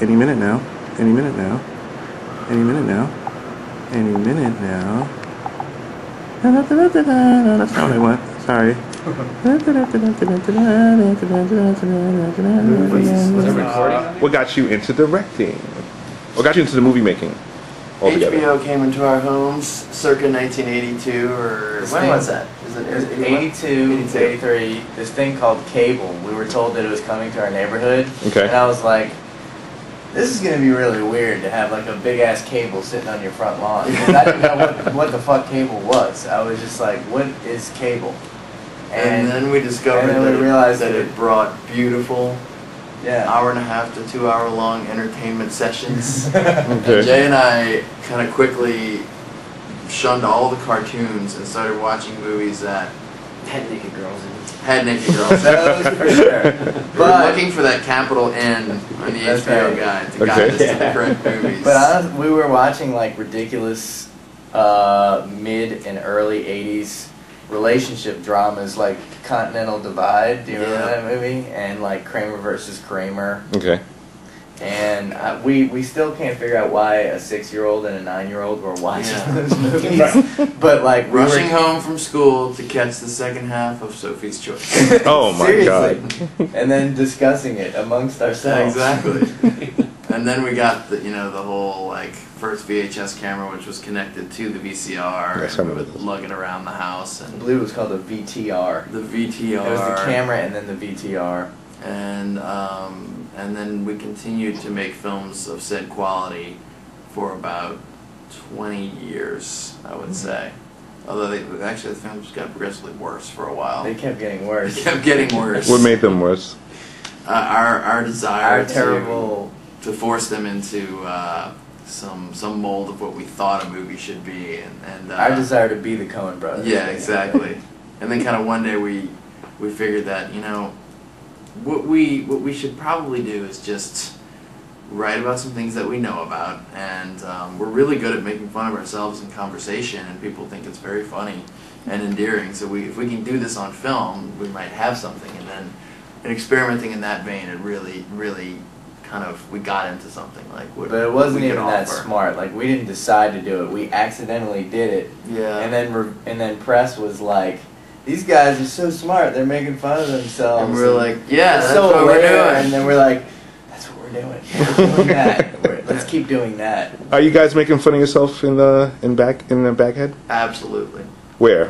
Any minute now. Any minute now. Any minute now. Any minute now. That's not what I want. Sorry. What got you into directing? What got you into the movie making? Altogether? HBO came into our homes circa 1982, or when was that? It was 82, 83. This thing called cable. We were told that it was coming to our neighborhood. Okay. And I was like, this is going to be really weird to have like a big ass cable sitting on your front lawn. And I didn't know what the fuck cable was. I was just like, what is cable? And then we discovered that it brought beautiful hour and a half to 2 hour long entertainment sessions. And Jay and I kind of quickly shunned all the cartoons and started watching movies that had naked girls in it. Had naked girls. That was for sure. We were looking for that capital N on the HBO guide to guide us to the correct movies. But we were watching like ridiculous mid and early 80s relationship dramas like Continental Divide. Do you remember that movie? And like Kramer versus Kramer. Okay. And we still can't figure out why a 6-year-old and a 9-year-old were watching those movies. But like rushing home from school to catch the second half of Sophie's Choice. Oh my God! And then discussing it amongst ourselves. Exactly. And then we got the the whole like first VHS camera, which was connected to the VCR. Yes, and we would lug it around the house. And I believe it was called the VTR. The VTR. It was the camera and then the VTR. And then we continued to make films of said quality for about 20 years, I would say. Although actually the films got progressively worse for a while. They kept getting worse. They kept getting worse. What made them worse? Our desire to force them into some mold of what we thought a movie should be, and our desire to be the Coen brothers. Yeah, exactly. And then kind of one day we figured that what we should probably do is just write about some things that we know about, and we're really good at making fun of ourselves in conversation, and people think it's very funny and endearing. So if we can do this on film, we might have something. And then experimenting in that vein, it really kind of we got into something like. But it wasn't even that smart. Like we didn't decide to do it. We accidentally did it. Yeah. And then press was like, these guys are so smart. They're making fun of themselves. And we're like, yeah, that's so what we're doing. And then we're like, that's what we're doing. We're doing that. Let's keep doing that. Are you guys making fun of yourself in the Baghead? Absolutely. Where?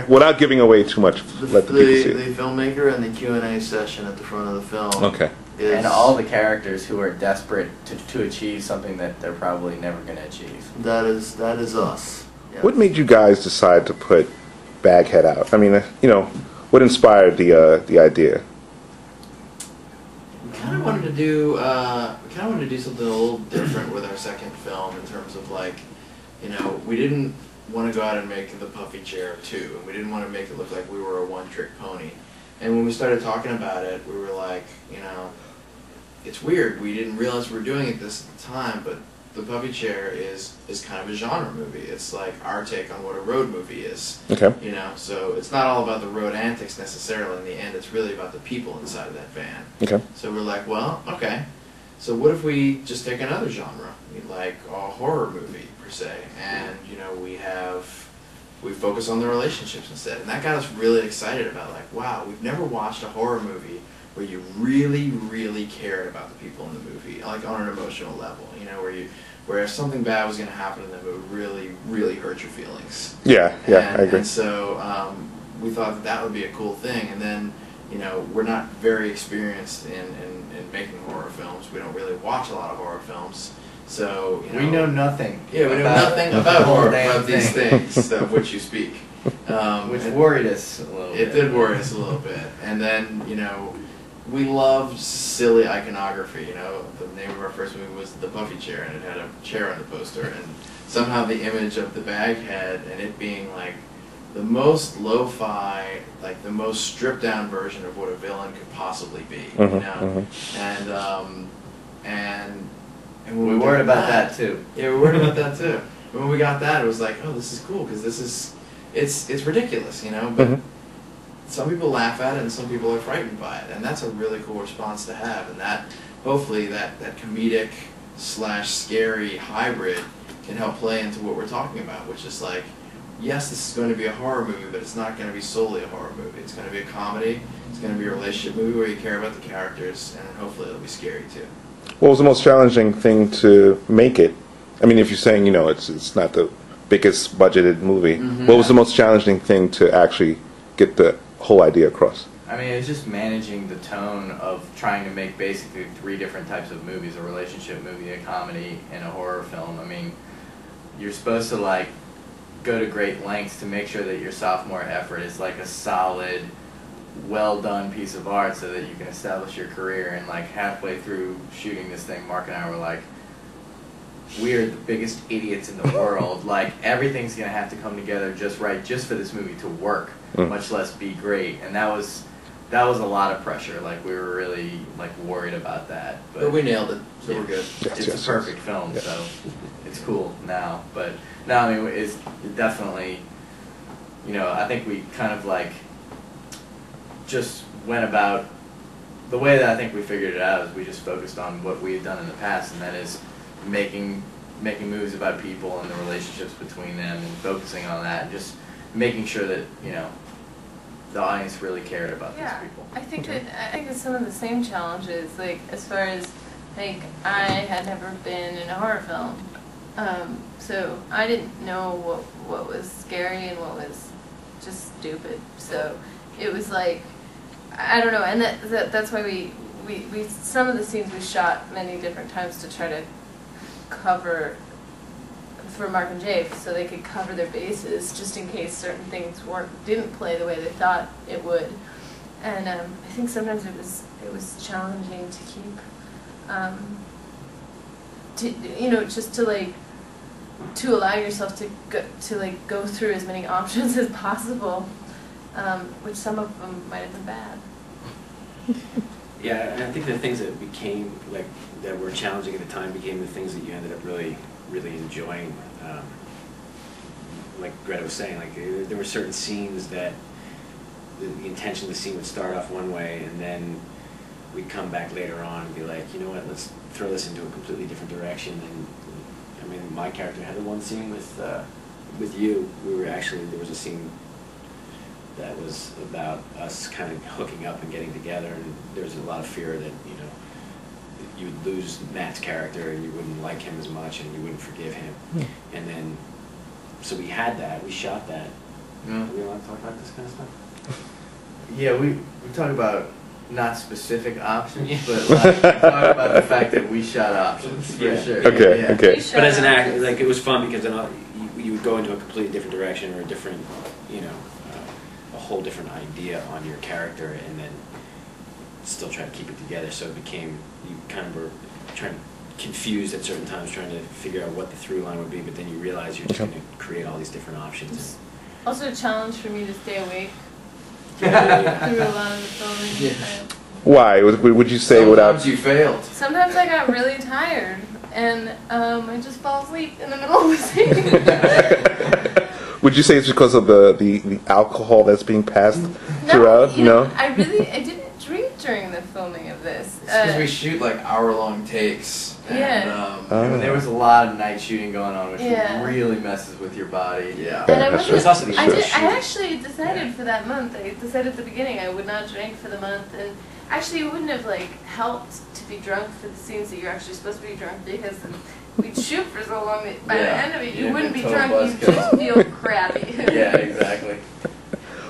Without giving away too much, let the people see it. The filmmaker and the Q&A session at the front of the film. Okay. And all the characters who are desperate to achieve something that they're probably never going to achieve. That is us. Yes. What made you guys decide to put Baghead out? I mean, what inspired the idea? We kind of wanted to do something a little different with our second film in terms of like, we didn't want to go out and make the Puffy Chair 2, and we didn't want to make it look like we were a one-trick pony. And when we started talking about it, we were like, it's weird. We didn't realize we were doing it this time, but the Puffy Chair is kind of a genre movie. It's like our take on what a road movie is. Okay. So it's not all about the road antics necessarily. In the end, it's really about the people inside of that van. Okay. So we're like, well, okay. So what if we just take another genre, like a horror movie per se, and we focus on the relationships instead, and that got us really excited about like, wow, we've never watched a horror movie where you really, really cared about the people in the movie, like on an emotional level, where if something bad was going to happen to them, it would really, really hurt your feelings. Yeah, I agree. And so we thought that would be a cool thing, and then, we're not very experienced in making horror films. We don't really watch a lot of horror films. So, we know nothing. Yeah, we know nothing about horror, about these things of which you speak. Which worried us a little bit. It did worry us a little bit. And then, we loved silly iconography. The name of our first movie was The Puffy Chair, and it had a chair on the poster. And somehow the image of the Baghead and it being like the most lo-fi, like the most stripped-down version of what a villain could possibly be. And when we worried about that too. Yeah, we worried about that too. And when we got that, it was like, oh, this is cool because it's ridiculous, but some people laugh at it and some people are frightened by it, and that's a really cool response to have, and that hopefully that comedic / scary hybrid can help play into what we're talking about, which is like, yes, this is going to be a horror movie, but it's not going to be solely a horror movie. It's going to be a comedy. It's going to be a relationship movie where you care about the characters, and hopefully it'll be scary too. What was the most challenging thing to make it? I mean, if you're saying, it's not the biggest budgeted movie, what was the most challenging thing to actually get the whole idea across? I mean, it's just managing the tone of trying to make basically 3 different types of movies: a relationship movie, a comedy, and a horror film. I mean, you're supposed to like go to great lengths to make sure that your sophomore effort is like a solid, well done piece of art so that you can establish your career. And like halfway through shooting this thing, Mark and I were like, we're the biggest idiots in the world. Like, everything's going to have to come together just right just for this movie to work, much less be great. And that was a lot of pressure. Like, we were really like worried about that. But we nailed it, so we're good. It's a perfect film, so it's cool now. But no, I mean, it's definitely, I think we kind of like just went about, the way that I think we figured it out is we just focused on what we had done in the past, and that is making movies about people and the relationships between them, and focusing on that, and just making sure that the audience really cared about these people. I think it's some of the same challenges. Like, as far as like, I had never been in a horror film, so I didn't know what was scary and what was just stupid. So it was like, I don't know, and that's why we some of the scenes we shot many different times to try to cover for Mark and Jay, so they could cover their bases just in case certain things didn't play the way they thought it would. And I think sometimes it was challenging to keep just to allow yourself to go through as many options as possible, which some of them might have been bad. Yeah, and I think the things that became that were challenging at the time became the things that you ended up really enjoying. Like Greta was saying, like there were certain scenes that the intention of the scene would start off one way, and then we'd come back later on and be like, you know what, let's throw this into a completely different direction. And I mean, my character had the one scene with you. There was a scene that was about us kind of hooking up and getting together, and there was a lot of fear that you would lose Matt's character and you wouldn't like him as much and you wouldn't forgive him. And then, so we had that, we shot that. Are we allowed to talk about this kind of stuff? Yeah, we talk about not specific options, but like, we talk about the fact that we shot options, for sure. Okay. But as an actor, like, it was fun because then you would go into a completely different direction or a different, a whole different idea on your character, and then still try to keep it together. So it became, you kind of were trying to confused at certain times, trying to figure out what the through line would be, but then you realize you're just going to create all these different options. Also a challenge for me to stay awake through a lot of the filming. Yeah. Why? Would you say Sometimes you failed. Sometimes I got really tired, and I just fall asleep in the middle of the scene. Would you say it's because of the alcohol that's being passed throughout? No? I didn't drink during the filming of this. Because we shoot like hour-long takes. And, there was a lot of night shooting going on, which really messes with your body. And I actually decided Yeah. for that month. I decided at the beginning I would not drink for the month, and actually it wouldn't have helped to be drunk for the scenes that you're actually supposed to be drunk, because we'd shoot for so long that by the end of it you wouldn't be drunk, you'd just feel crappy. Yeah, exactly.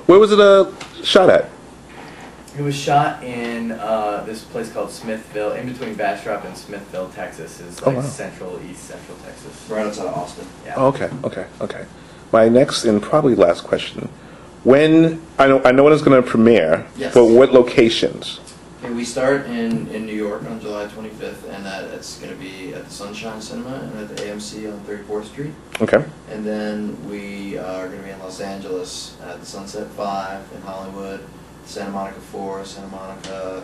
Where was it shot at? It was shot in this place called Smithville, in between Bastrop and Smithville, Texas. Is like east central Texas. right outside of Austin. Yeah. Okay. My next and probably last question: when I know when it's going to premiere, but what locations? Okay, we start in New York on July 25th, and it's going to be at the Sunshine Cinema and at the AMC on 34th Street. Okay. And then we are going to be in Los Angeles at the Sunset 5 in Hollywood, Santa Monica 4, Santa Monica,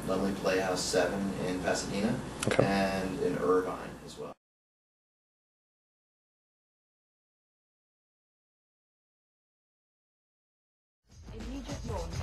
Lovely Playhouse 7 in Pasadena, and in Irvine as well. Immediate launch.